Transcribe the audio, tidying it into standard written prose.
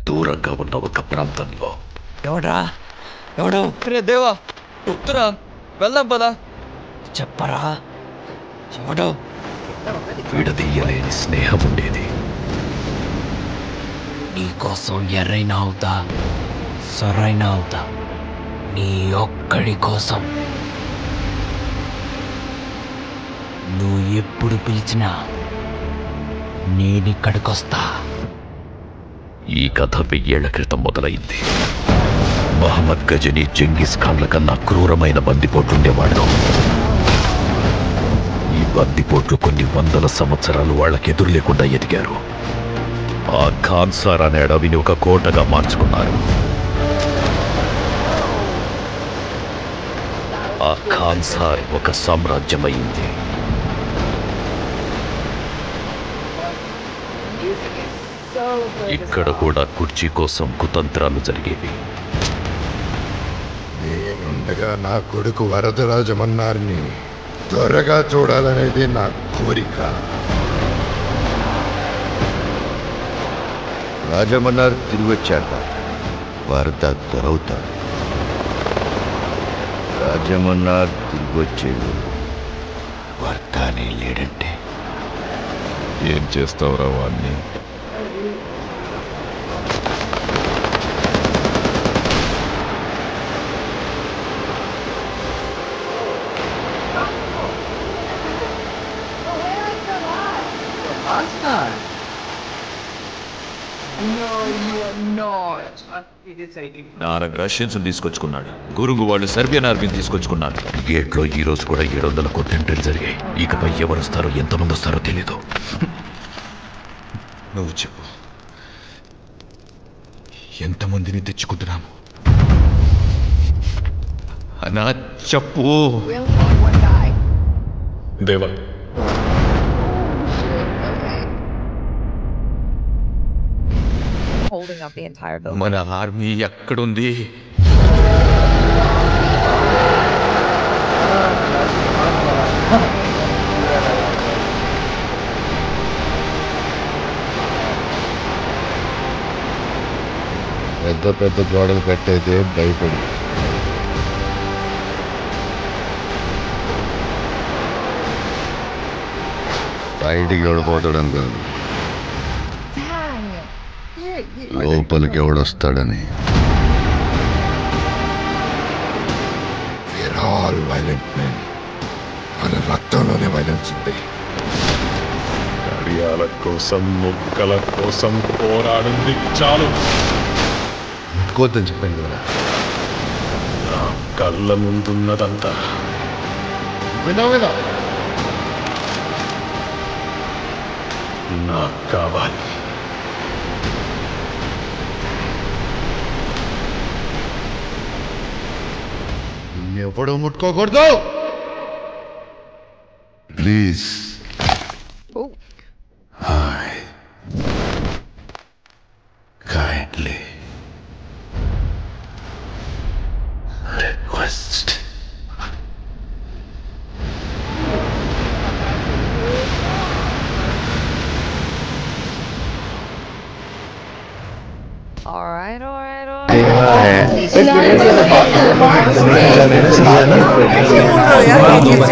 దూరంగా ఉన్న ఒక ప్రాంతంలో ఎవడా ఎవడు రే దేవా ఉత్తరా వెళ్దాం పదా చెప్పరా ఎవడు విడదీయలేని స్నేహం ఉండేది. నీకోసం ఎర్రైనా అవుతా సరైనా అవుతా నీ ఒక్కడి కోసం. నువ్వు ఎప్పుడు పిలిచినా నేనిక్కడికొస్తా. ఈ కథ 1000 ఏళ్ల క్రితం మొదలైంది. మహమ్మద్ గజని జంగిస్ ఖాన్ల కన్నా క్రూరమైన బందిపోట్లుండేవాళ్ళు. ఈ బందిపోట్లు కొన్ని వందల సంవత్సరాలు వాళ్ళకి ఎదురు లేకుండా ఎదిగారు. ఆ ఖాన్సార్ అనే అడవిని ఒక కోటగా మార్చుకున్నారు. ఆ ఖాన్సార్ ఒక సామ్రాజ్యమైంది. ఇక్కడ కూడా కుర్చీ కోసం కుతంత్రాలు జరిగేవి. నేనుండగా నా కొడుకు వరదరాజమన్నారిని త్వరగా చూడాలనేది నా కోరిక. రాజమన్నార్ తిరిగి వచ్చాక వరద దొరవుతాడు. రాజమన్నార్ తిరిగి వచ్చేది వరదనే లేడంటే ఏం చేస్తావురా వాడిని? రష్యన్స్ తీసుకొచ్చుకున్నాడు. గురుగు వాళ్ళు సెర్బియన్ ఆర్మీని తీసుకొచ్చుకున్నారు. గేట్లో ఈ రోజు కూడా 700 కొట్టెంట్రీలు జరిగాయి. ఇకపై ఎవరు వస్తారో ఎంతమంది వస్తారో తెలీదు. నువ్వు చెప్పు, ఎంతమందిని తెచ్చుకుంటున్నాము అన్నా చెప్పు. దేవా holding up the entire building. మన ఆర్మీ ఎక్కడుంది? పెద్ద పెద్ద గోడలు కట్టేదే భయపడి. బయటికి ఎవడిపోతాడని కాదు, లోపలికి ఎవడొస్తాడని. All violent men. మన రక్తంలోనే వైలెన్స్ ఉంది. కార్యాల కోసం ముక్కల కోసం పోరాడింది చాలు. కోద్దని చెప్పాను కదా. నా కళ్ళ ముందున్నదంతా వినా నాకు కావాలి. ఎప్పుడు ముట్టుకోకూడదు please. Hi kindly request. All right.